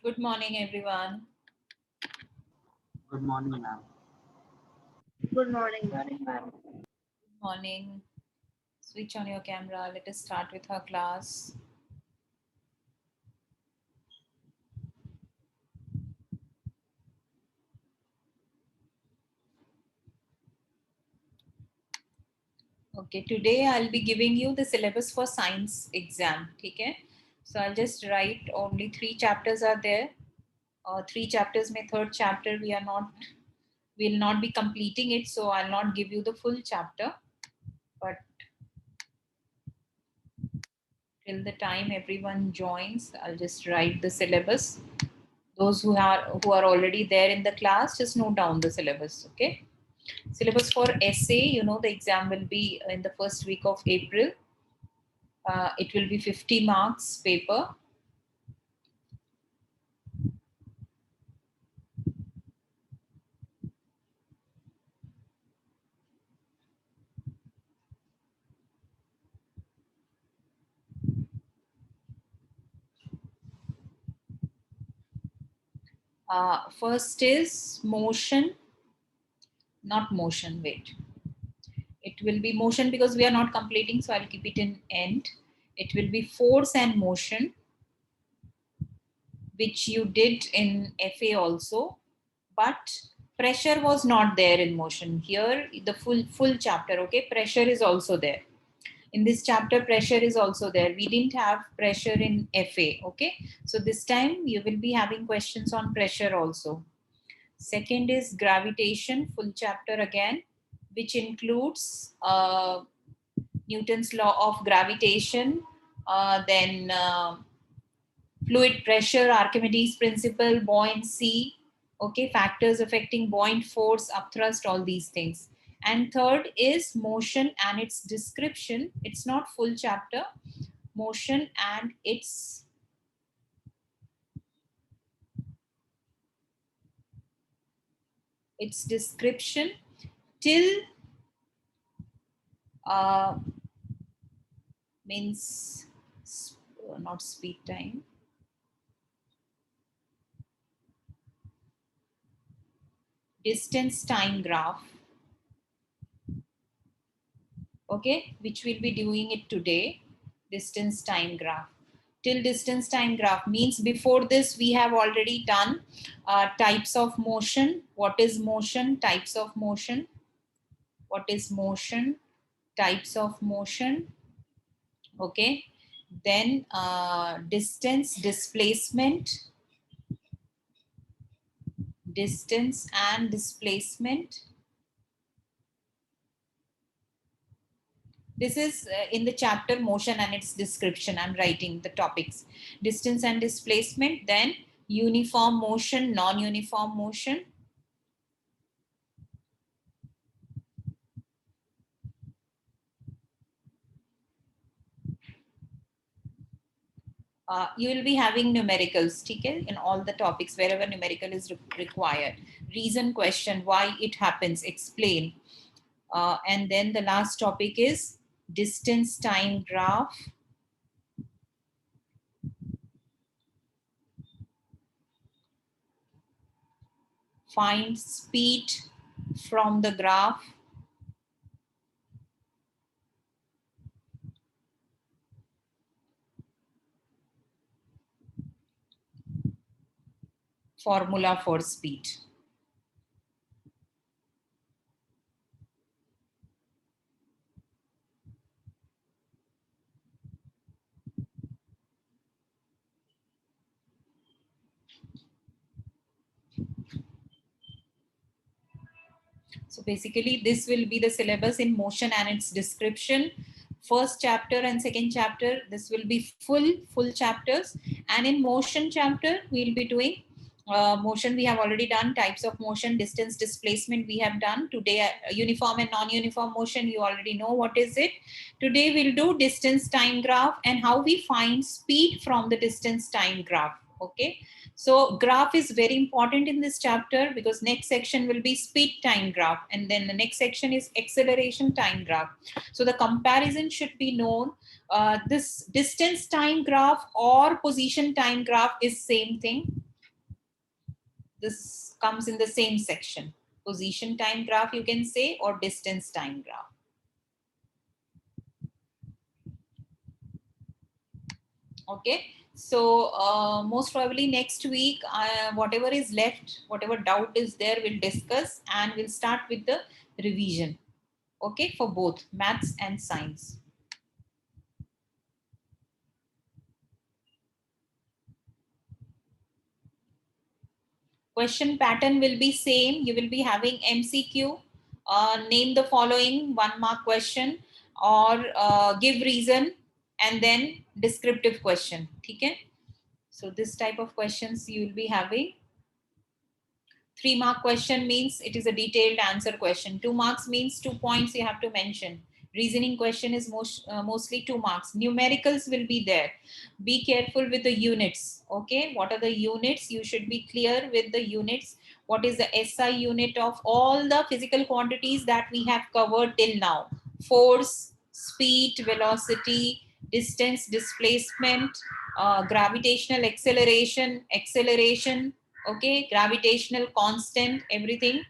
Good morning, everyone. Good morning, ma'am. Good morning, ma'am. Good morning. Switch on your camera. Let us start with our class. Okay, today I'll be giving you the syllabus for science exam. Okay, so I'll just write only 3 chapters are there. 3 chapters, my third chapter, will not be completing it, so I'll not give you the full chapter. But till the time everyone joins, I'll just write the syllabus. Those who are already there in the class, just note down the syllabus. Okay. Syllabus for essay, the exam will be in the first week of April. It will be 50 marks paper. First is motion, not motion. Wait. It will be motion because we are not completing, so I'll keep it in end. It will be force and motion, which you did in FA also, but pressure was not there in motion. Here, the full chapter, okay, pressure is also there. In this chapter, pressure is also there. We didn't have pressure in FA, okay? So this time you will be having questions on pressure also. Second is gravitation, full chapter again, which includes Newton's law of gravitation, then fluid pressure, Archimedes principle, buoyancy, okay, factors affecting buoyant force, upthrust, all these things. And third is motion and its description. It's not full chapter. Motion and its description till uh, means not speed time, distance time graph, okay, which we'll be doing it today. Distance time graph, till distance time graph means before this we have already done types of motion. What is motion? Types of motion. What is motion? Types of motion. Okay, then distance, displacement, distance and displacement. This is in the chapter motion and its description. I'm writing the topics. Distance and displacement, then uniform motion, non-uniform motion. You will be having numericals, okay, in all the topics wherever numerical is required. Reason question, why it happens, explain. And then the last topic is distance time graph. Find speed from the graph. Formula for speed. So basically this will be the syllabus in motion and its description. First chapter and second chapter, this will be full chapters. And in motion chapter, we'll be doing motion. We have already done types of motion, distance, displacement we have done. Today, uniform and non-uniform motion, you already know what is it. Today we'll do distance time graph and how we find speed from the distance time graph. Okay. So graph is very important in this chapter because next section will be speed time graph and then the next section is acceleration time graph. So the comparison should be known. This distance time graph or position time graph is same thing. This comes in the same section. Position time graph, you can say, or distance time graph. Okay, so most probably next week, whatever is left, whatever doubt is there, we'll discuss, and we'll start with the revision. Okay, for both maths and science. Question pattern will be same. You will be having MCQ, name the following 1 mark question, or give reason, and then descriptive question. Okay? So this type of questions you will be having. 3 mark question means it is a detailed answer question. 2 marks means 2 points you have to mention. Reasoning question is mostly 2 marks. Numericals will be there. Be careful with the units. Okay, what are the units? You should be clear with the units. What is the SI unit of all the physical quantities that we have covered till now? Force, speed, velocity, distance, displacement, gravitational acceleration, okay, gravitational constant, everything,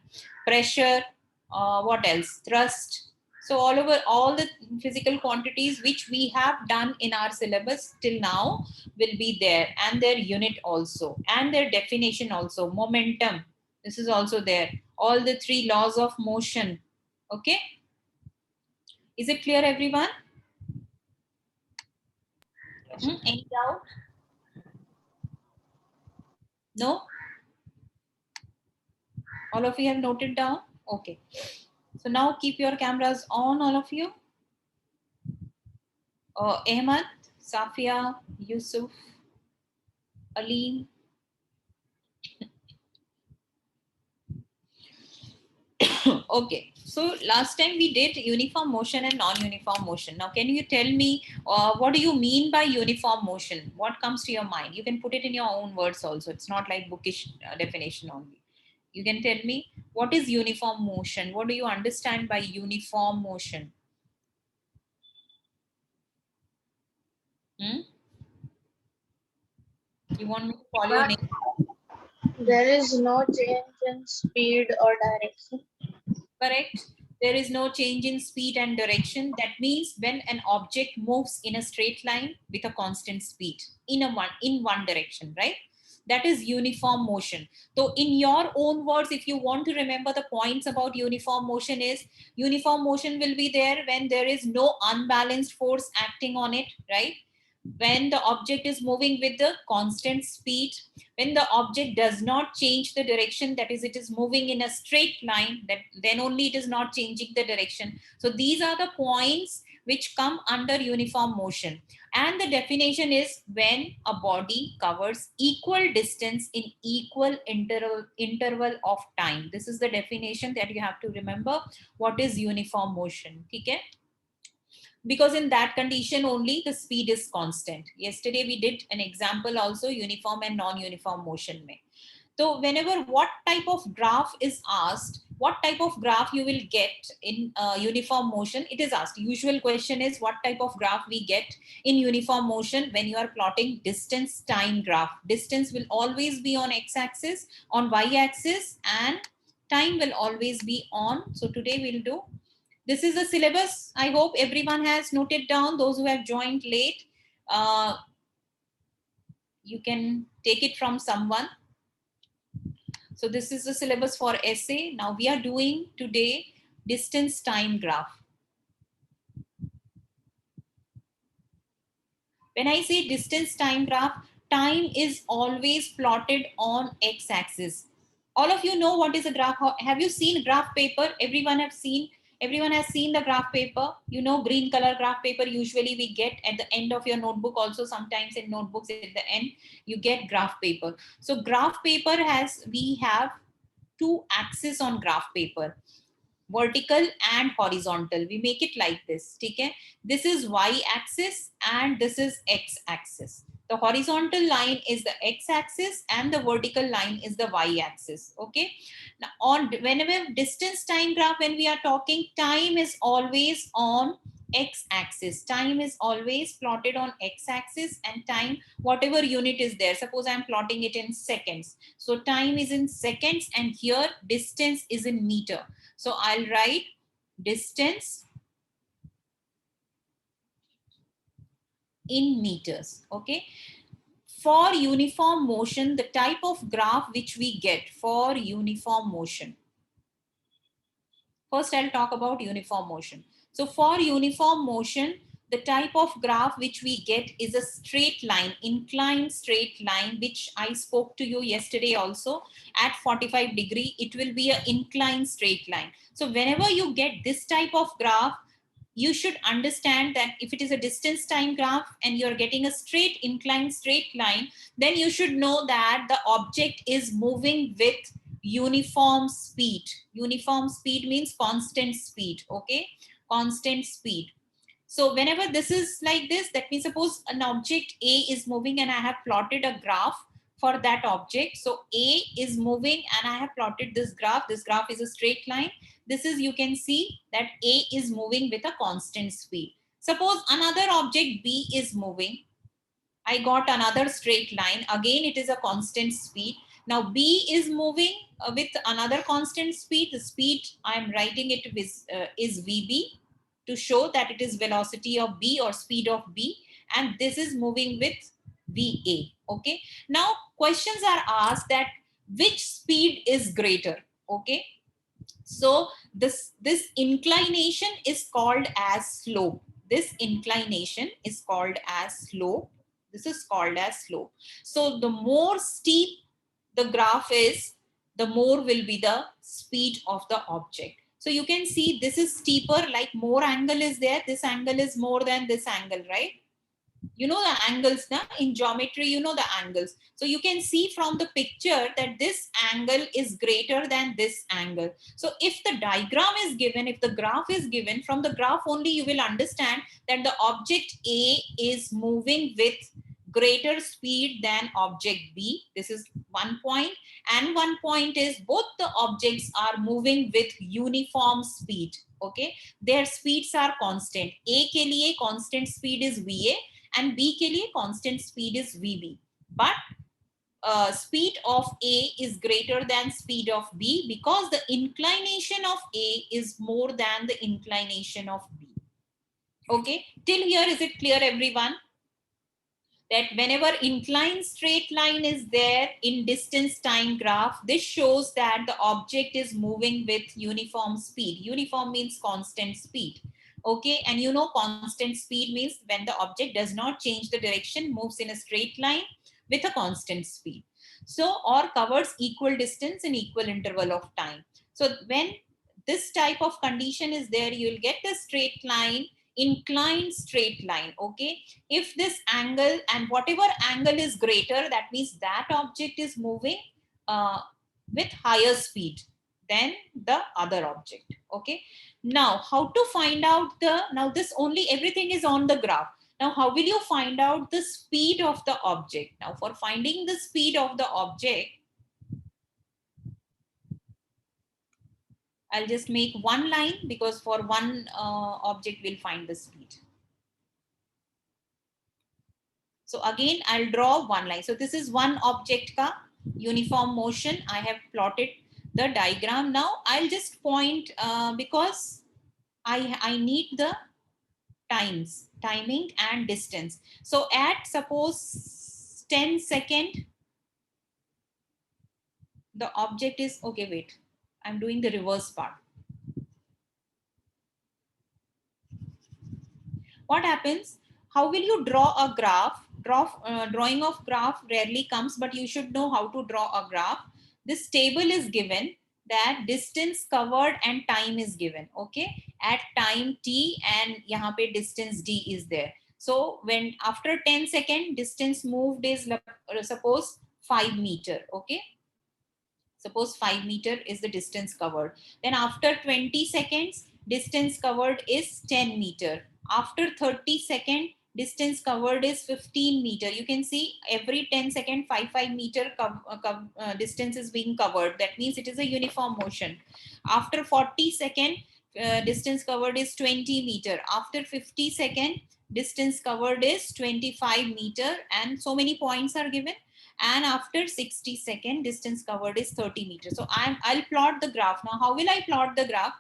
pressure, what else, thrust. So all over all the physical quantities which we have done in our syllabus till now will be there, and their unit also, and their definition also. Momentum, this is also there. All the 3 laws of motion. Okay, is it clear, everyone? Any doubt? No? All of you have noted down? Okay. So now keep your cameras on, all of you. Ahmad, Safia, Yusuf, Alim. Okay. So last time we did uniform motion and non-uniform motion. Now, can you tell me what do you mean by uniform motion? What comes to your mind? You can put it in your own words also. It's not like bookish definition only. You can tell me what is uniform motion? What do you understand by uniform motion? You want me to call your name? There is no change in speed or direction. Correct. There is no change in speed and direction. That means when an object moves in a straight line with a constant speed in one direction, right? That is uniform motion. So in your own words, if you want to remember the points about uniform motion, is uniform motion will be there when there is no unbalanced force acting on it, right? When the object is moving with the constant speed, when the object does not change the direction, that is, it is moving in a straight line, that then only it is not changing the direction. So these are the points which come under uniform motion. And the definition is when a body covers equal distance in equal interval of time. This is the definition that you have to remember. What is uniform motion? Okay? Because in that condition only the speed is constant. Yesterday we did an example also, uniform and non-uniform motion mein. So whenever what type of graph is asked, what type of graph you will get in uniform motion, it is asked. Usual question is what type of graph we get in uniform motion when you are plotting distance time graph. Distance will always be on x-axis, on y-axis, and time will always be on. So today we'll do. This is the syllabus. I hope everyone has noted down. Those who have joined late, you can take it from someone. So this is the syllabus for essay. Now we are doing today distance time graph. When I say distance time graph, time is always plotted on x-axis. All of you know what is a graph. Have you seen graph paper? Everyone has seen the graph paper. You know, green color graph paper usually we get at the end of your notebook. Also sometimes in notebooks at the end you get graph paper. So graph paper we have 2 axes on graph paper, vertical and horizontal. We make it like this. Okay? This is y-axis and this is x-axis. The horizontal line is the x-axis and the vertical line is the y-axis. Okay. Now, whenever distance time graph, when we are talking, time is always on x-axis. Time is always plotted on x-axis, and time, whatever unit is there. Suppose I'm plotting it in seconds. So time is in seconds, and here distance is in meter. So I'll write distance in meters. Okay. For uniform motion, the type of graph which we get for uniform motion. First, I'll talk about uniform motion. So for uniform motion, the type of graph which we get is a straight line, inclined straight line, which I spoke to you yesterday also. At 45 degree, it will be an inclined straight line. So whenever you get this type of graph, you should understand that if it is a distance time graph and you're getting a straight inclined straight line, then you should know that the object is moving with uniform speed. Uniform speed means constant speed. Okay, constant speed. So whenever this is like this, that means suppose an object A is moving and I have plotted a graph for that object. So A is moving and I have plotted this graph. This graph is a straight line. This is, you can see that A is moving with a constant speed. Suppose another object B is moving. I got another straight line. Again, it is a constant speed. Now B is moving with another constant speed. The speed I am writing it with, is VB, to show that it is velocity of B or speed of B, and this is moving with VA. Okay. Now questions are asked that which speed is greater. Okay. So this inclination is called as slope. This inclination is called as slope. This is called as slope. So the more steep the graph is, the more will be the speed of the object. So you can see this is steeper, like more angle is there. This angle is more than this angle, right? You know the angles now in geometry, you know the angles. So you can see from the picture that this angle is greater than this angle. So if the diagram is given, if the graph is given, from the graph only you will understand that the object A is moving with greater speed than object B. This is one point. And one point is both the objects are moving with uniform speed. Okay, their speeds are constant. A के लिए constant speed is VA and B के लिए constant speed is VB. But speed of A is greater than speed of B because the inclination of A is more than the inclination of B. Okay, till here is it clear, everyone? That whenever inclined straight line is there in distance time graph, this shows that the object is moving with uniform speed. Uniform means constant speed. Okay, and you know constant speed means when the object does not change the direction, moves in a straight line with a constant speed. So, or covers equal distance in equal interval of time. So when this type of condition is there, you will get the straight line, inclined straight line. Okay, if this angle and whatever angle is greater, that means that object is moving with higher speed than the other object. Okay, now how to find out now this only, everything is on the graph. Now how will you find out the speed of the object? Now for finding the speed of the object, I'll just make one line, because for one object we'll find the speed. So again, I'll draw one line. So this is one object ka uniform motion. I have plotted the diagram. Now I'll just point because I need the timing and distance. So at suppose 10 second, the object is, okay, wait, I'm doing the reverse part. What happens? How will you draw a graph? Drawing of graph rarely comes, but you should know how to draw a graph. This table is given that distance covered and time is given. Okay, at time t and यहाँ पे distance d is there. So when after 10 second, distance moved is suppose 5 meter. Okay, suppose 5 meter is the distance covered. Then after 20 seconds, distance covered is 10 meter. After 30 second, distance covered is 15 meter. You can see every 10 second, 5 meter distance is being covered. That means it is a uniform motion. After 40 second, distance covered is 20 meter. After 50 second, distance covered is 25 meter, and so many points are given. And after 60 second, distance covered is 30 meters. So I'll plot the graph. Now, how will I plot the graph?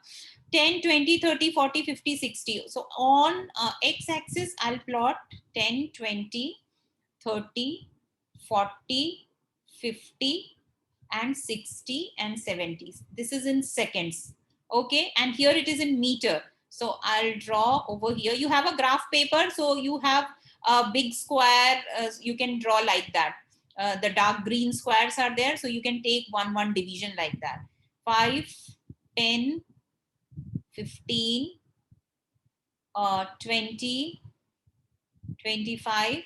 10, 20, 30, 40, 50, 60. So on x-axis, I'll plot 10, 20, 30, 40, 50, and 60 and 70. This is in seconds. Okay, and here it is in meter. So I'll draw over here. You have a graph paper, so you have a big square. You can draw like that. The dark green squares are there, so you can take one division like that. 5, 10, 15, 20, 25,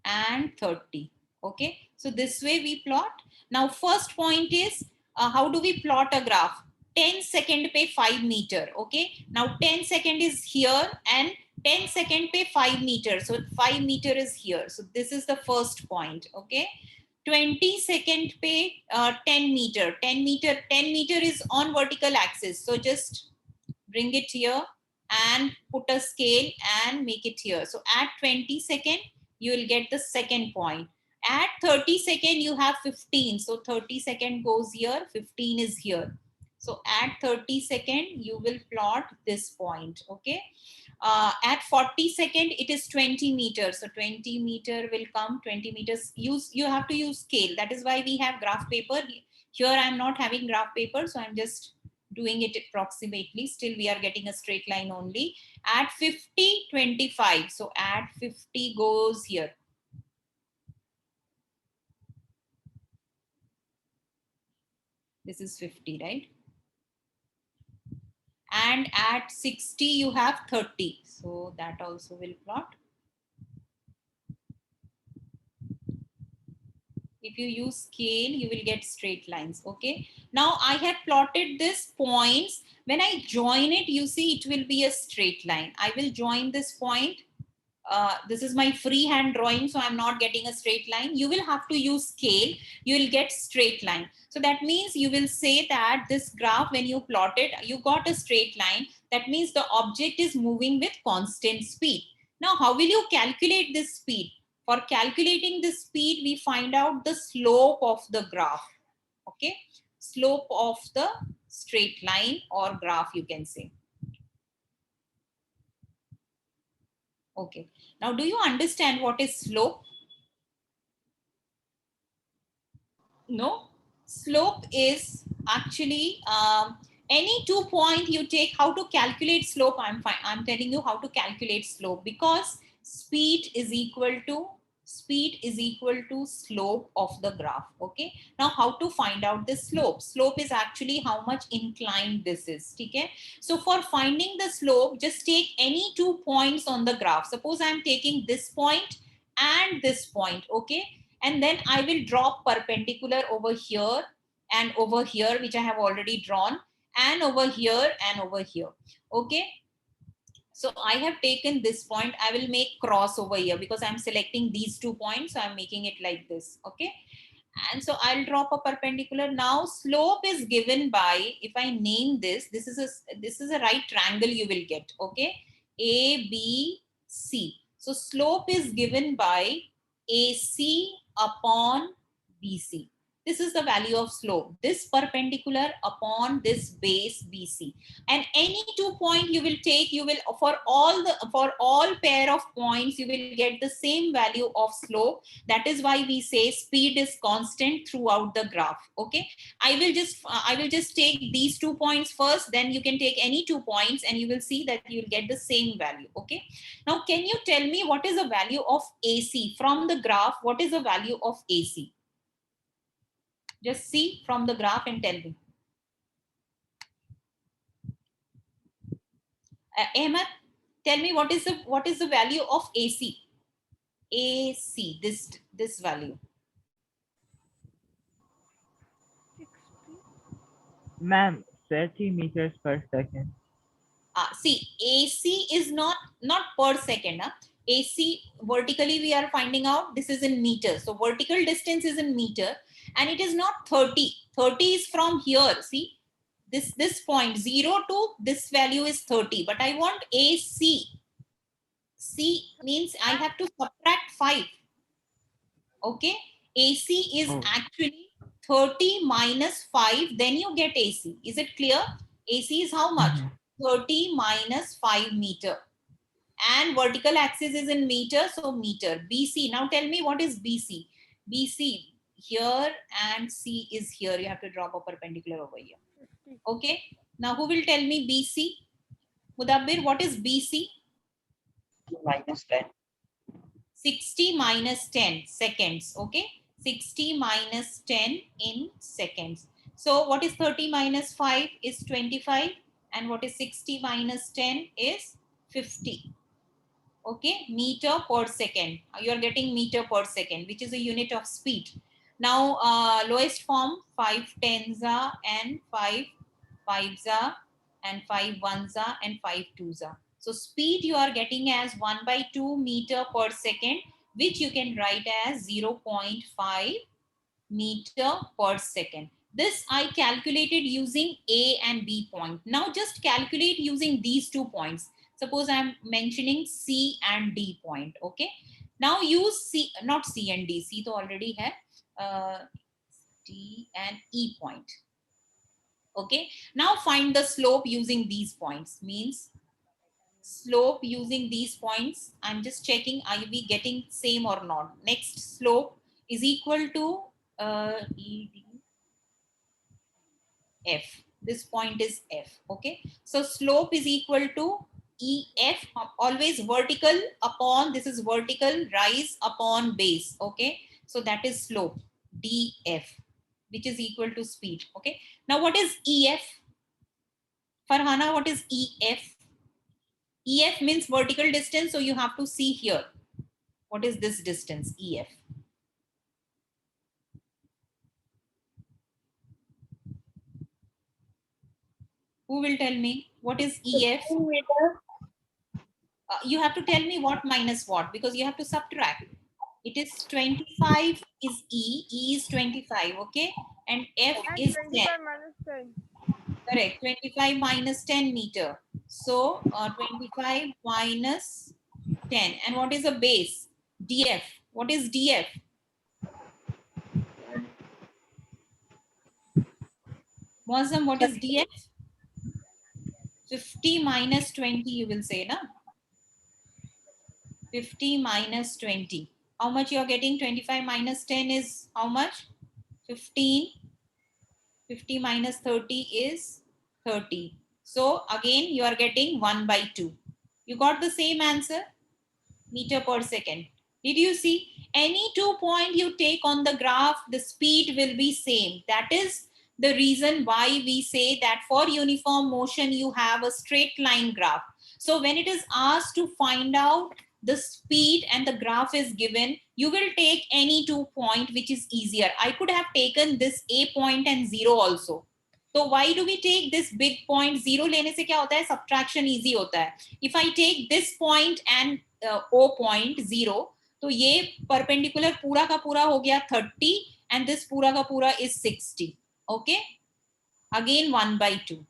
and 30. Okay, so this way we plot. Now first point is, how do we plot a graph? 10 second pe 5 meter. Okay, now 10 second is here and 10 second pe 5 meter. So 5 meter is here. So this is the first point. Okay, 20 second pe 10 meter. 10 meter is on vertical axis. So just bring it here and put a scale and make it here. So at 20 second, you will get the second point. At 30 second, you have 15. So 30 second goes here, 15 is here. So at 30 second, you will plot this point. Okay. At 40 second, it is 20 meters. So 20 meter will come, 20 meters. You have to use scale. That is why we have graph paper. Here I am not having graph paper, so I'm just doing it approximately. Still we are getting a straight line only. At 50, 25. So at 50 goes here. This is 50, right? And at 60, you have 30. So that also will plot. If you use scale, you will get straight lines. Okay. Now I have plotted this points. When I join it, you see it will be a straight line. I will join this point. This is my freehand drawing, so I'm not getting a straight line. You will have to use scale. You will get straight line. So that means you will say that this graph, when you plot it, you got a straight line. That means the object is moving with constant speed. Now, how will you calculate this speed? For calculating the speed, we find out the slope of the graph. Okay, slope of the straight line or graph, you can say. Okay, now do you understand what is slope? No, slope is actually any 2 point you take. How to calculate slope? I'm telling you how to calculate slope, because speed is equal to slope of the graph. Okay, now how to find out the slope? Slope is actually how much inclined this is. Okay, so for finding the slope, just take any 2 points on the graph. Suppose I'm taking this point and this point. Okay, and then I will draw perpendicular over here and over here, which I have already drawn, and over here and over here. Okay, so I have taken this point. I will make cross over here because I'm selecting these 2 points, so I'm making it like this. Okay, and so I'll drop a perpendicular. Now slope is given by, if I name this is a right triangle you will get. Okay, ABC. So slope is given by AC upon BC. This is the value of slope, this perpendicular upon this base BC. And any 2 point you will take, you will, for all pair of points, you will get the same value of slope. That is why we say speed is constant throughout the graph. Okay, I will just take these 2 points first, then you can take any 2 points and you will see that you will get the same value. Okay, now can you tell me what is the value of AC from the graph? What is the value of AC? Just see from the graph and tell me. Ahmed, tell me what is the value of AC? AC, this value. Ma'am, 30 meters per second. See, AC is not per second. AC vertically we are finding out this is in meters. So vertical distance is in meter, and it is not 30. 30 is from here. See, this point 0 to this value is 30, but I want AC. C means I have to subtract 5. Okay, AC is Oh. actually 30 minus 5, then you get AC. Is it clear? AC is how much? 30 minus 5 meter. And vertical axis is in meter, so meter. BC, now tell me what is BC? BC here and C is here. You have to drop a perpendicular over here. Okay, now who will tell me BC? Mudabbir, what is BC? minus 10. 60 minus 10 seconds. Okay, 60 minus 10 in seconds. So what is 30 minus 5 is 25, and what is 60 minus 10 is 50. Okay, meter per second. You are getting meter per second, which is a unit of speed. Now lowest form 5 tens are and 5 fives are and 5 ones are and 5 twos are. So speed you are getting as 1/2 meter per second, which you can write as 0.5 meter per second. This I calculated using A and B point. Now just calculate using these 2 points. Suppose I'm mentioning C and D point. Okay. Now use C, not C and D. C to already have D and E point. Okay. Now find the slope using these points. Means slope using these points. I'm just checking, are we getting same or not? Next slope is equal to ED. F. This point is F. Okay. So slope is equal to EF, always vertical upon, this is vertical, rise upon base. Okay. So that is slope DF, which is equal to speed. Okay. Now what is EF? Farhana, what is EF? EF means vertical distance. So you have to see here. What is this distance? EF. Who will tell me what is EF? 15 meter. You have to tell me what minus what, because you have to subtract. It is 25 is E is 25, okay? And F is 10. 25 minus 10. Correct, 25 minus 10 meter. So 25 minus 10. And what is a base? DF. What is DF? Mozam, what is DF? 50 minus 20, you will say, na? 50 minus 20. How much you are getting? 25 minus 10 is how much? 15. 50 minus 30 is 30. So again, you are getting 1/2. You got the same answer? Meter per second. Did you see? Any 2 point you take on the graph, the speed will be same. That is the reason why we say that for uniform motion, you have a straight line graph. So when it is asked to find out the speed and the graph is given, you will take any 2 point, which is easier. I could have taken this A point and 0 also. So why do we take this big point? 0 लेने से क्या होता है? Subtraction easy होता है. If I take this point and O point 0, तो ये perpendicular पूरा का पूरा हो गया 30 and this पूरा का पूरा is 60. Okay. Again 1/2.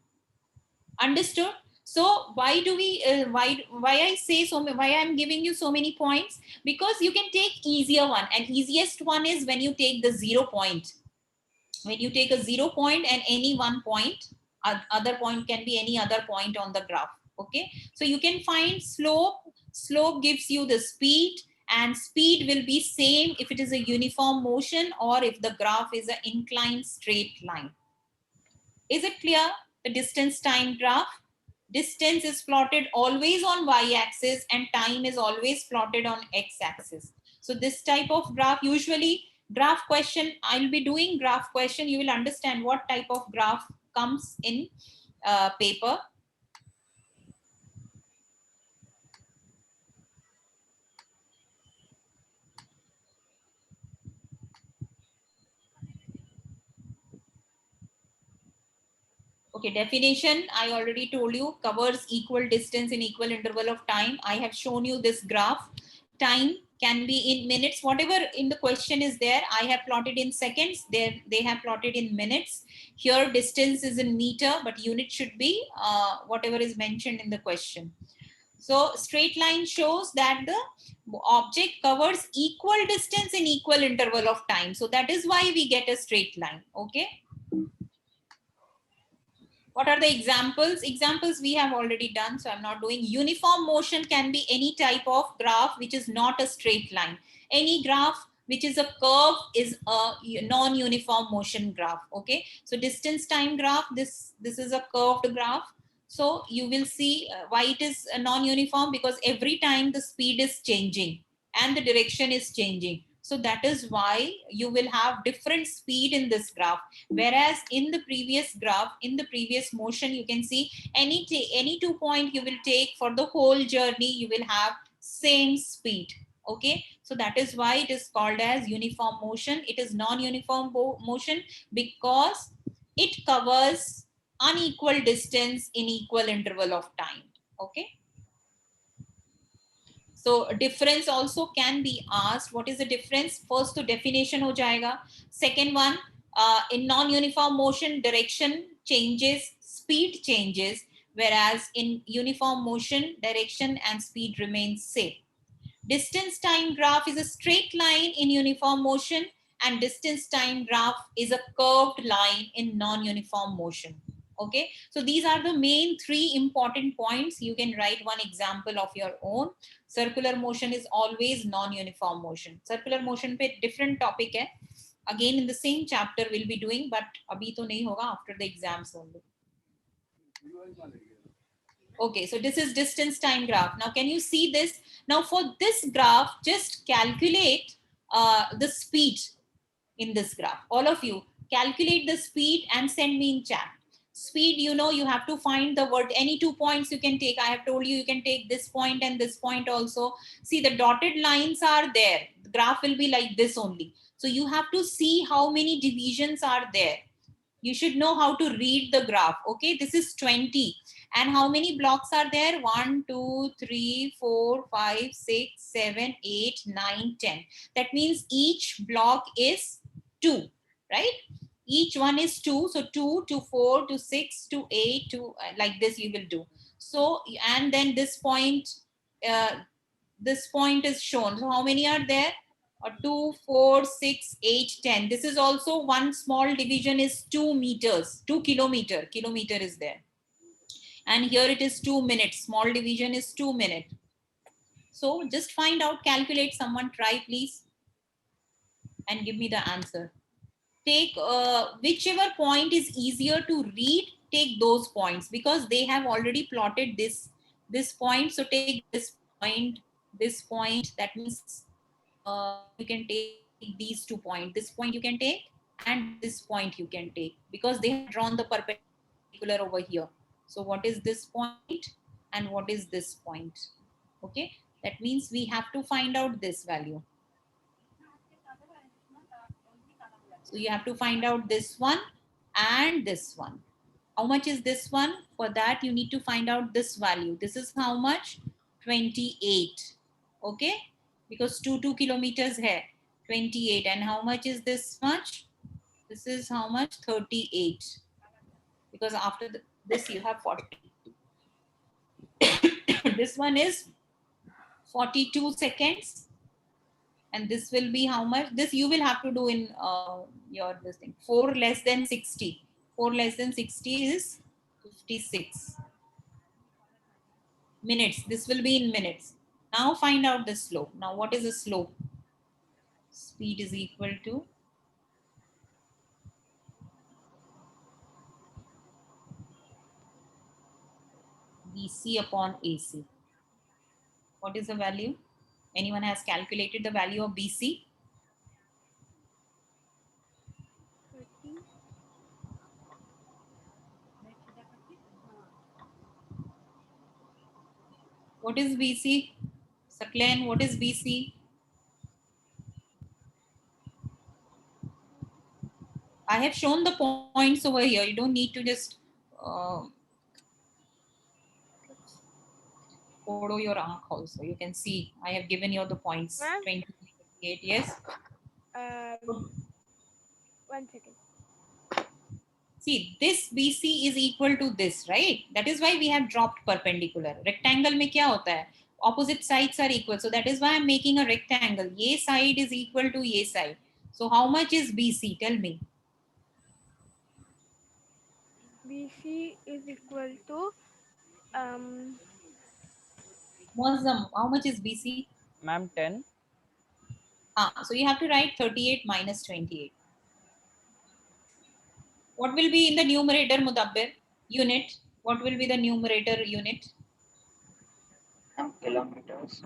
Understood? So why do we why I say so, why I'm giving you so many points? Because you can take easier one, and easiest one is when you take the 0 point. When you take a 0 point and any 1 point, other point can be any other point on the graph. Okay, so you can find slope. Slope gives you the speed, and speed will be same if it is a uniform motion or if the graph is an inclined straight line. Is it clear? The distance time graph. Distance is plotted always on y-axis and time is always plotted on x-axis. So this type of graph, usually graph question, I'll be doing graph question. You will understand what type of graph comes in paper. Okay, definition, I already told you, covers equal distance in equal interval of time. I have shown you this graph. Time can be in minutes, whatever in the question is there. I have plotted in seconds, there they have plotted in minutes. Here distance is in meter, but unit should be whatever is mentioned in the question. So straight line shows that the object covers equal distance in equal interval of time, so that is why we get a straight line. Okay, what are the examples? Examples we have already done, so I'm not doing. Uniform motion can be any type of graph which is not a straight line. Any graph which is a curve is a non-uniform motion graph. Okay, so distance time graph, this is a curved graph. So you will see why it is a non-uniform, because every time the speed is changing and the direction is changing. So that is why you will have different speed in this graph. Whereas in the previous graph, in the previous motion, you can see any 2 point you will take for the whole journey, you will have same speed. Okay, so that is why it is called as uniform motion. It is non-uniform motion because it covers unequal distance in equal interval of time. Okay, so difference also can be asked. What is the difference? First to definition ho jayega. Second one, in non-uniform motion, direction changes, speed changes, whereas in uniform motion, direction and speed remains same. Distance time graph is a straight line in uniform motion, and distance time graph is a curved line in non-uniform motion. Okay, so these are the main 3 important points. You can write one example of your own. Circular motion is always non-uniform motion. Circular motion pe different topic hai. Again in the same chapter we'll be doing, but abhi to nahi hoga, after the exams only. Okay, so this is distance time graph. Now can you see this? Now for this graph, just calculate the speed in this graph. All of you calculate the speed and send me in chat. Speed, you know, you have to find the word, any 2 points you can take. I have told you, you can take this point and this point also. See, the dotted lines are there. The graph will be like this only. So you have to see how many divisions are there. You should know how to read the graph. Okay, this is 20. And how many blocks are there? 1, 2, 3, 4, 5, 6, 7, 8, 9, 10. That means each block is 2, right? Each one is 2. So 2 to 4 to 6 to 8 to like this you will do. So, and then this point is shown. So how many are there? 2, 4, 6, 8, 10. This is also one small division is 2 meters, 2 kilometer. Kilometer is there. And here it is 2 minutes. Small division is 2 minutes. So just find out, calculate. Someone try please and give me the answer. Take whichever point is easier to read, take those points, because they have already plotted this point. So take this point. That means you can take these 2 points. This point you can take and this point you can take, because they have drawn the perpendicular over here. So what is this point and what is this point? Okay, that means we have to find out this value. So you have to find out this one and this one. How much is this one? For that you need to find out this value. This is how much? 28. Okay, because 2 kilometers here, 28. And how much is this much? This is how much? 38. Because after this you have 40. This one is 42 seconds. And this will be how much? This you will have to do in your this thing. 4 less than 60. 4 less than 60 is 56 minutes. This will be in minutes. Now find out the slope. Now what is the slope? Speed is equal to BC upon AC. What is the value? Anyone has calculated the value of BC? 30. What is BC? Saklen, what is BC? I have shown the points over here. You don't need to just Kodo your aankh also. You can see I have given you the points. Ma'am? 20, 28. Yes. One second. See, this BC is equal to this, right? That is why we have dropped perpendicular. Rectangle में क्या होता है? Opposite sides are equal. So that is why I'm making a rectangle. ये side is equal to ये side. So how much is BC? Tell me. BC is equal to Muazzam, how much is BC? Ma'am, 10. So you have to write 38 minus 28. What will be in the numerator, Mudabbir? Unit. What will be the numerator unit? Kilometers.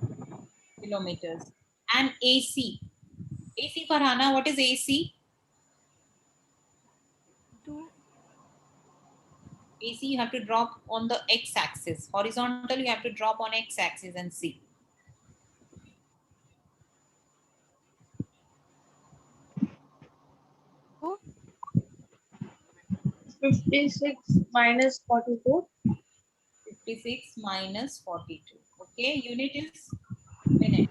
Kilometers. And AC. AC Farhana, what is AC? 2. AC you have to drop on the x-axis. Horizontal you have to drop on x-axis and see. Two. 56 minus 42. 56 minus 42. Okay, unit is minute.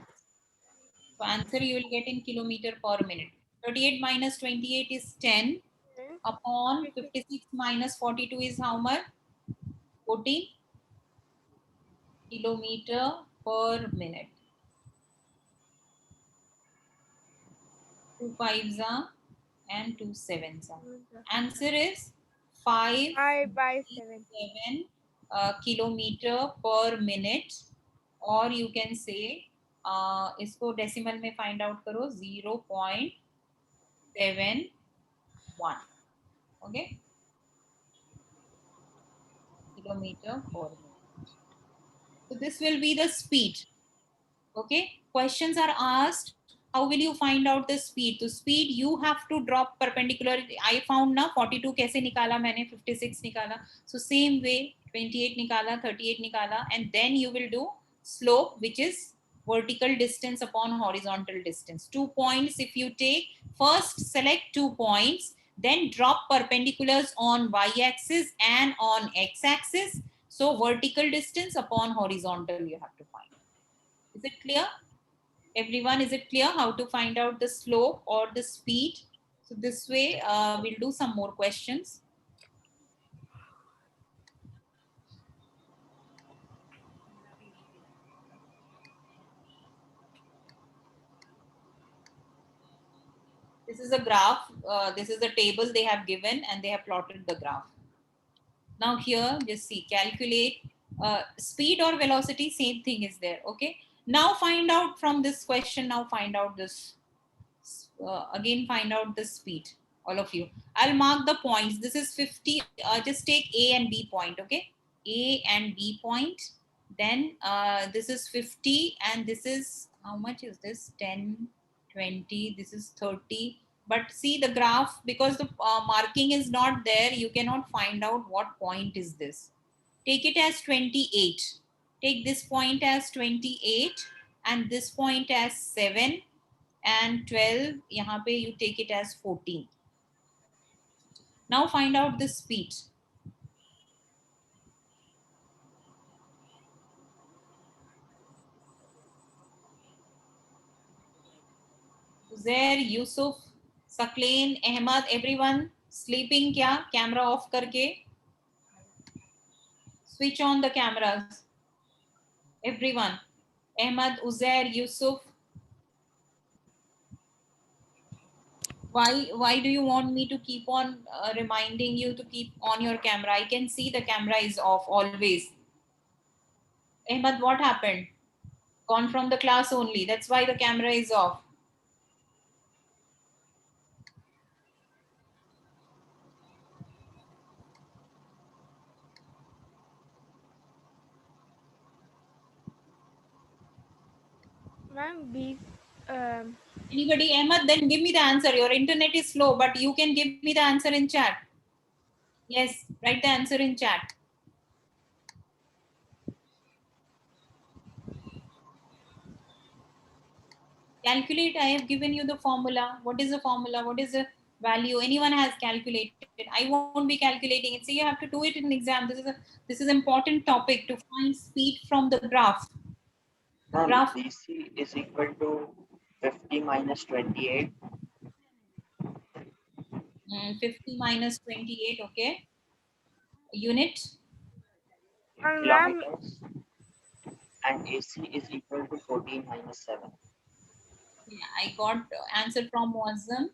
So answer you will get in kilometer per minute. 38 minus 28 is 10 upon 56 minus 42 is how much? 14 kilometer per minute. 2 5s are and 2 7s are. Answer is 5 5 by 7. 7 kilometer per minute, or you can say इसको decimal में find out करो 0.71. Okay, kilometer per minute. So this will be the speed. Okay, questions are asked. How will you find out the speed? To speed you have to drop perpendicular. I found ना 42 कैसे निकाला मैंने, 56 निकाला. So same way 28 निकाला, 38 निकाला, and then you will do slope, which is vertical distance upon horizontal distance. 2 points if you take, first select 2 points, then drop perpendiculars on y-axis and on x-axis. So vertical distance upon horizontal you have to find. Is it clear? Everyone, is it clear how to find out the slope or the speed? So this way we'll do some more questions. This is a graph. This is a table they have given and they have plotted the graph. Now here, just see, calculate speed or velocity, same thing is there. Okay. Now find out from this question, now find out this, again find out the speed, all of you. I'll mark the points. This is 50, just take A and B point, okay? A and B point. Then this is 50 and this is, how much is this? 10, 20, this is 30. But see the graph, because the marking is not there, you cannot find out what point is this. Take it as 28. Take this point as 28 and this point as 7 and 12. यहाँ पे you take it as 14. Now find out the speed. Uzair, Yusuf, Sakleen, Ahmad, everyone sleeping क्या? Camera off करके. Switch on the cameras. Everyone. Ahmad, Uzair, Yusuf. Why do you want me to keep on reminding you to keep on your camera? I can see the camera is off always. Ahmad, what happened? Gone from the class only. That's why the camera is off. Ma'am, Anybody? Ahmad, then give me the answer. Your internet is slow, but you can give me the answer in chat. Yes, write the answer in chat. Calculate. I have given you the formula. What is the formula? What is the value. Anyone has calculated? I won't be calculating it. So you have to do it in exam. This is important topic to find speed from the graph. Ma'am, Graph. BC is equal to 50 minus 28. 50 minus 28. Okay. Unit. And ma'am, Kilometers. And AC is equal to 14 minus 7. Yeah, I got answer from Muazzam.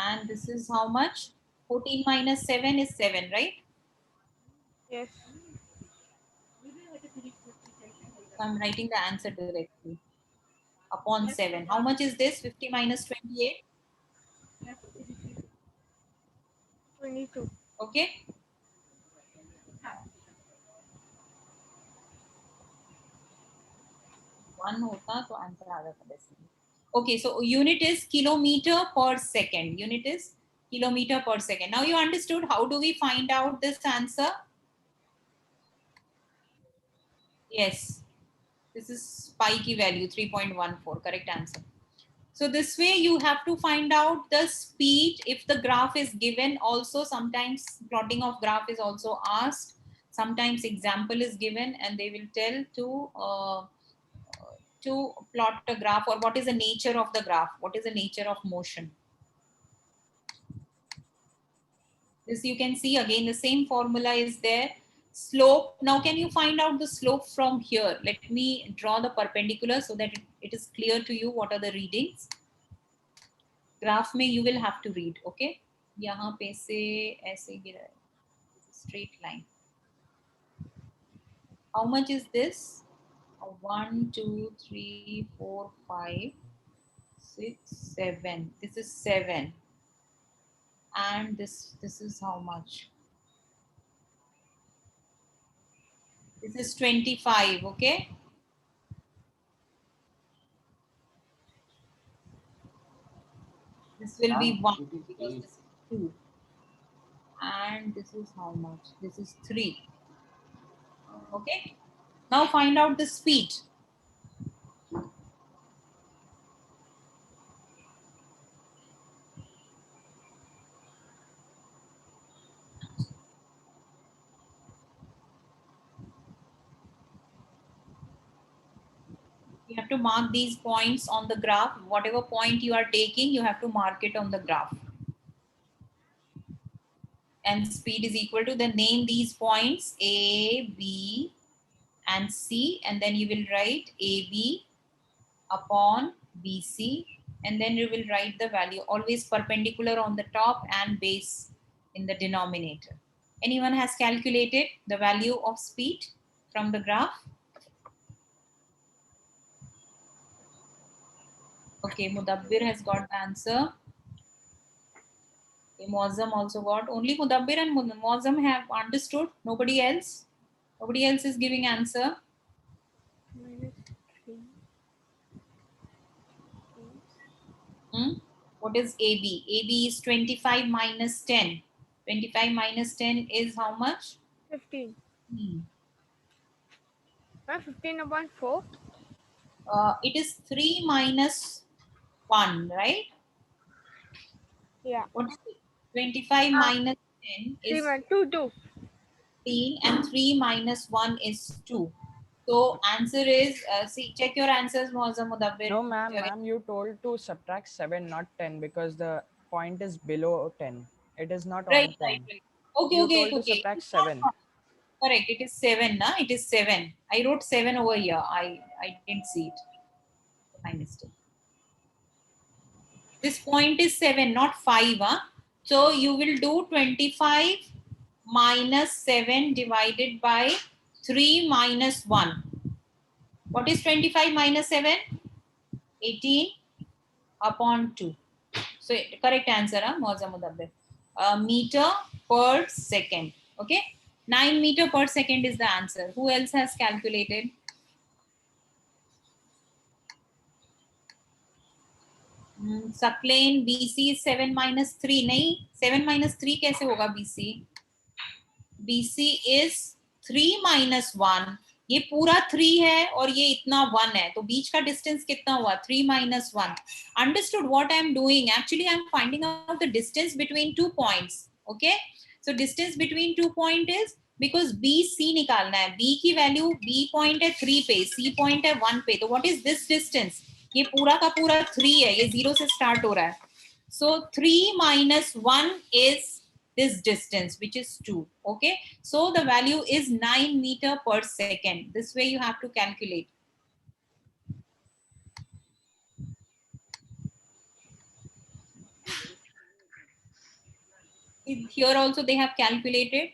And this is how much? 14 minus 7 is 7, right? yes. So I'm writing the answer directly. Upon 7. How much is this? 50 minus 28. 22. Okay. One hota तो answer आ जाता basically. Okay, so unit is kilometer per second. Unit is kilometer per second. Now you understood how do we find out this answer? Yes. This is pi ki value 3.14. Correct answer. So this way you have to find out the speed if the graph is given. Also sometimes plotting of graph is also asked. Sometimes example is given and they will tell to plot a graph or what is the nature of the graph, what is the nature of motion. This you can see again the same formula is there. Slope. Now can you find out the slope from here? Let me draw the perpendicular so that it is clear to you what are the readings. Graph में you will have to read. Okay, यहाँ पे से ऐसे गिरा है straight line. How much is this? 1 2 3 4 5 6 7. This is 7 and this is how much? This is 25. Okay, this will be 1 because this is 2 and this is how much? This is 3. Okay, now find out the speed. You have to mark these points on the graph. Whatever point you are taking, you have to mark it on the graph. And speed is equal to, then name these points A, B, and C, and then you will write AB upon BC, and then you will write the value, always perpendicular on the top and base in the denominator. Anyone has calculated the value of speed from the graph? Okay, Mudabbir has got the answer. Muazzam also got. Only Mudabbir and Muazzam have understood. Nobody else. Nobody else is giving answer. Minus 3. What is AB? AB is 25 minus 10. 25 minus 10 is how much? 15. Ma'am, 15 upon 4. It is 3 minus 1, right? Yeah. What is it? 25 minus 10 3 is 1 2 2. 15 and 3 minus 1 is 2. So answer is, see, check your answers, Muazzam Mudabbir. No, ma'am, you told to subtract 7, not 10, because the point is below 10. It is not Right, on 10. right. Okay, You okay, told to okay. subtract 7. Correct. It is 7, na? It is 7. I wrote 7 over here. I didn't see it. My mistake. This point is 7, not 5. Huh? So you will do 25 minus 7 divided by 3 minus 1. What is 25 minus 7? 18 upon 2. So correct answer, Muazzam Mudabbir. Meter per second. Okay. 9 meter per second is the answer. Who else has calculated? Sakleen, BC is 7 minus 3. नहीं, 7 minus 3 कैसे होगा BC? BC is 3 minus 1. ये पूरा 3 है और ये इतना 1 है, तो बीच का डिस्टेंस कितना हुआ? 3 minus 1. Understood what I am doing? Actually I am finding out the distance between 2 points. Okay, so distance between 2 point is, because BC निकालना है, B की वैल्यू, B पॉइंट है 3 पे, C पॉइंट है 1 पे, तो what is this distance? ये पूरा का पूरा 3 है, ये 0 से स्टार्ट हो रहा है. So 3 minus 1 is this distance, which is 2. Okay, so the value is 9 meter per second. This way you have to calculate. Here also they have calculated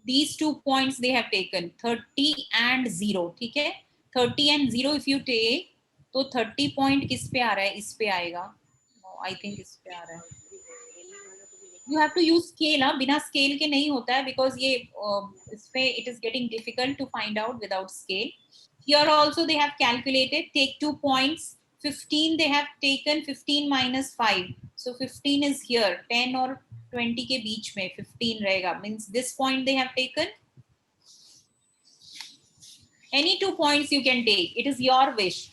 these 2 points. They have taken 30 and 0. ठीक है, 30 and 0 if you take, तो 30 point किस पे आ रहा है? इस पे आएगा. I think इस पे आ रहा है. You have to use scale. बिना scale के नहीं होता है, because ये इस पे it is getting difficult to find out without scale. Here also they have calculated. Take 2 points. 15 they have taken. 15 minus 5. So 15 is here. 10 और 20 के बीच में 15 रहेगा. Means this point they have taken. Any 2 points you can take. It is your wish.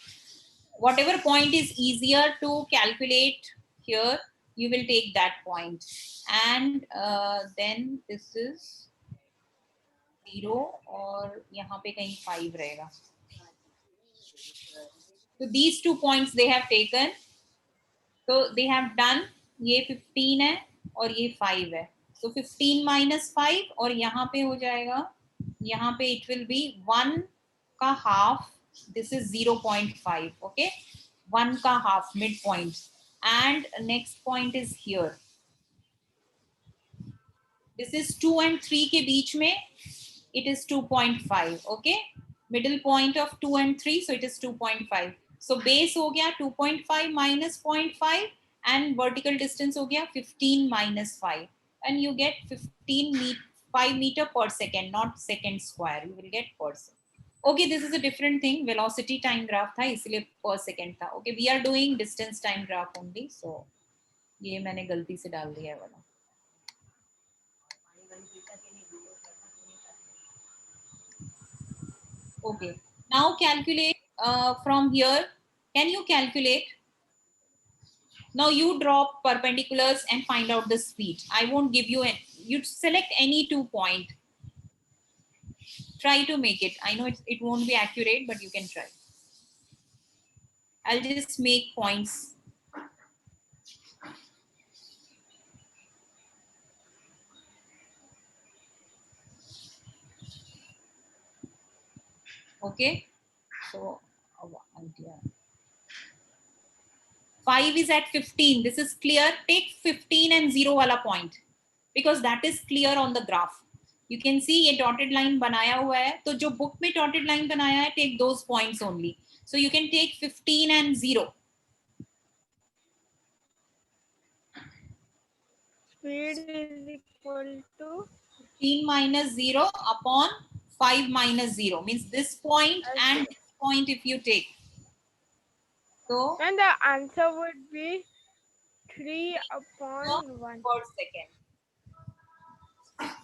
Whatever point is easier to calculate here, you will take that point. And then this is 0 और यहाँ पे कहीं 5 रहेगा. So these 2 points they have taken. So they have done, ये 15 है और ये 5 है. So 15 minus 5 और यहाँ पे हो जाएगा, यहाँ पे it will be 1 का half. This is 0.5. Okay, 1 का half, midpoint. And next point is here. This is 2 and 3 के बीच में, it is 2.5. Okay, middle point of 2 and 3, so it is 2.5. So base हो गया 2.5 minus 0.5 and vertical distance हो गया 15 minus 5, and you get 5 meter per second, not second square. You will get per second. Okay, this is a different thing. Velocity time graph था, इसलिए per second था. Okay, we are doing distance time graph only. So ये मैंने गलती से डाल दिया है वाला. Okay, now calculate from here. Can you calculate? Now you draw perpendiculars and find out the speed. I won't give you any. You select any 2 point. Try to make it. I know it won't be accurate, but you can try. I'll just make points. Okay, so 5 is at 15. This is clear. Take 15 and 0 wala point, because that is clear on the graph. You can see ये dotted line बनाया हुआ है, तो जो book में dotted line बनाया है, take those points only. So you can take 15 and 0. Speed is equal to 15 minus 0 upon 5 minus 0, means this point and this point if you take. So and the answer would be 3 upon 1. per second.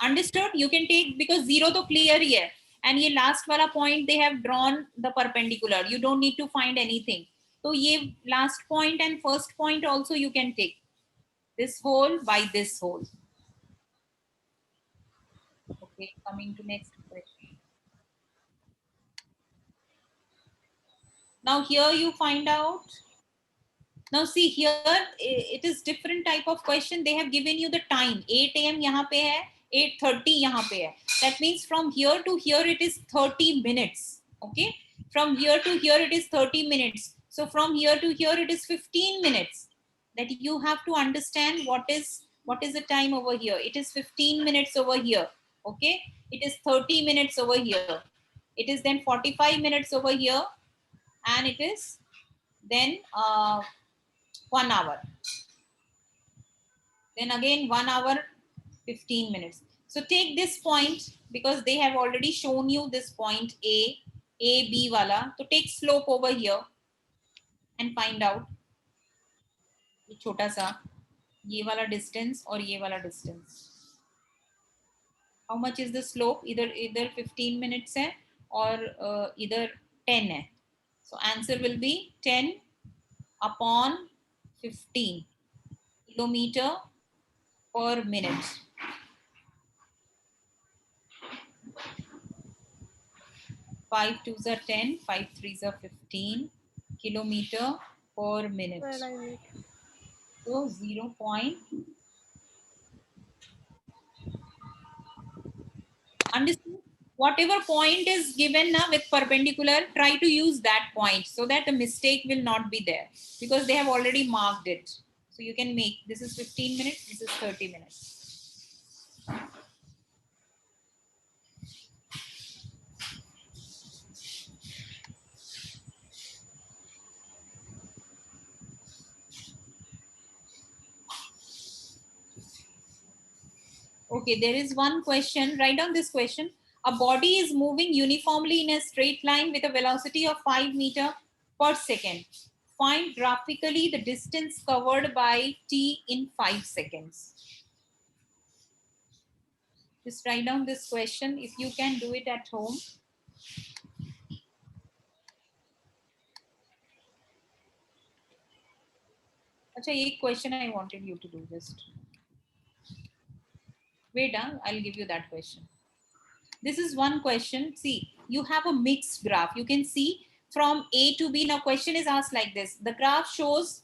Understood? You can take, because 0 तो clear ही है, and ये last वाला point they have drawn the perpendicular. You don't need to find anything. तो ये last point and first point also you can take. This hole by this hole. Okay, coming to next question. Now here you find out. Now see here, it is different type of question. They have given you the time. 8 AM यहाँ पे है, 8:30 यहाँ पे है. That means from here to here it is 30 minutes. Okay, from here to here it is 30 minutes. So from here to here it is 15 minutes. That you have to understand what is the time over here. It is 15 minutes over here. Okay, it is 30 minutes over here. It is then 45 minutes over here, and it is then 1 hour. Then again 1 hour 15 minutes. So take this point, because they have already shown you this point A, B wala. So take slope over here and find out. ये छोटा सा, ये वाला distance और ये वाला distance. How much is the slope? Either 15 minutes है और इधर 10 है. So answer will be 10 upon 15 kilometer per minute. Five twos are 10, 5 threes are 15 kilometer per minute. Where I make. So 0. Understood? Whatever point is given now with perpendicular, try to use that point so that the mistake will not be there, because they have already marked it. So you can make, this is 15 minutes, this is 30 minutes. Okay, there is one question. Write down this question. A body is moving uniformly in a straight line with a velocity of 5 meters per second. Find graphically the distance covered by t in 5 seconds. Just write down this question if you can do it at home. Acha, एक question I wanted you to do just. Wait, I'll give you that question. This is one question. See, you have a mixed graph. You can see from A to B. Now, question is asked like this. The graph shows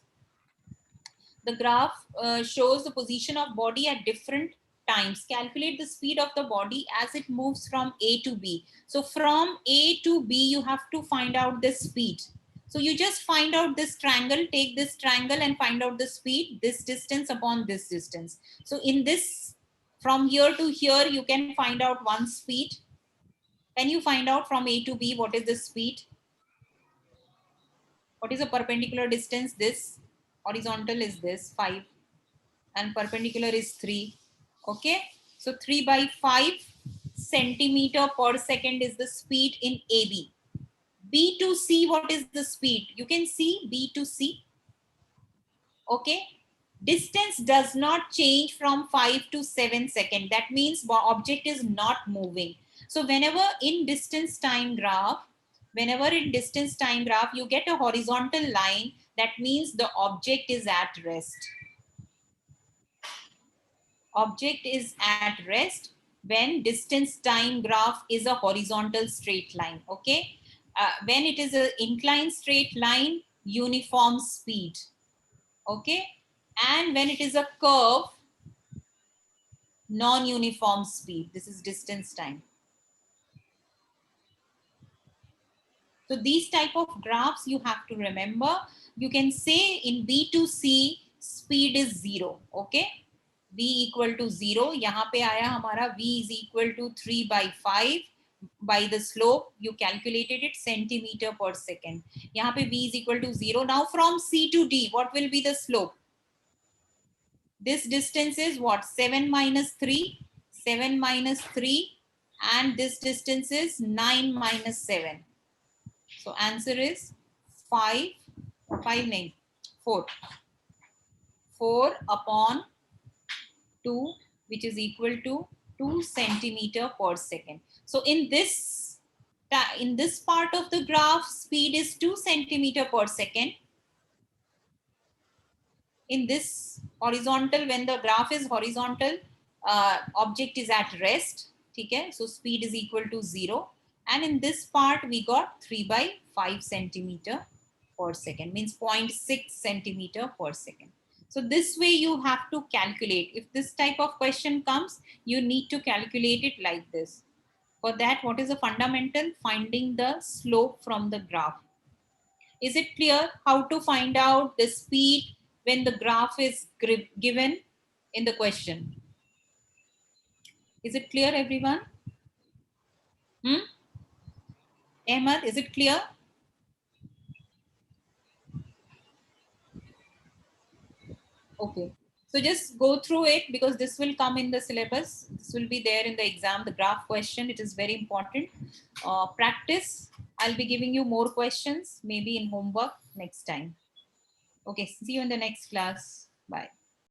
the position of body at different times. Calculate the speed of the body as it moves from A to B. So from A to B, you have to find out the speed. So you just find out this triangle, take this triangle and find out the speed, this distance upon this distance. So in this, from here to here, you can find out one speed. Can you find out from A to B what is the speed? What is the perpendicular distance? This. Horizontal is this 5 and perpendicular is 3. Okay, so 3 by 5 centimeter per second is the speed in AB. B to C, what is the speed? You can see B to C. Okay, distance does not change from 5 to 7 seconds. That means the object is not moving. So whenever in distance time graph, you get a horizontal line, that means the object is at rest. Object is at rest when distance time graph is a horizontal straight line. Okay, when it is an inclined straight line, uniform speed. Okay, and when it is a curve, non-uniform speed. This is distance time. So these type of graphs you have to remember. You can say in B to C, speed is 0. Okay, V equal to 0. यहाँ पे आया हमारा V is equal to 3 by 5. By the slope, you calculated it centimeter per second. यहाँ पे V is equal to 0. Now from C to D, what will be the slope? This distance is what? 7 minus 3. 7 minus 3. And this distance is 9 minus 7. So answer is 4. 4 upon 2, which is equal to 2 centimeter per second. So in this part of the graph, speed is 2 centimeter per second. In this horizontal, when the graph is horizontal, object is at rest. Okay? So speed is equal to 0. And in this part, we got 3 by 5 centimeter per second, means 0.6 centimeter per second. So this way you have to calculate. If this type of question comes, you need to calculate it like this. For that, what is the fundamental? Finding the slope from the graph. Is it clear how to find out the speed when the graph is given in the question? Is it clear, everyone? Ahmed, is it clear? Okay. So just go through it, because this will come in the syllabus. This will be there in the exam, the graph question. It is very important. Practice. I'll be giving you more questions, maybe in homework next time. Okay. See you in the next class. Bye.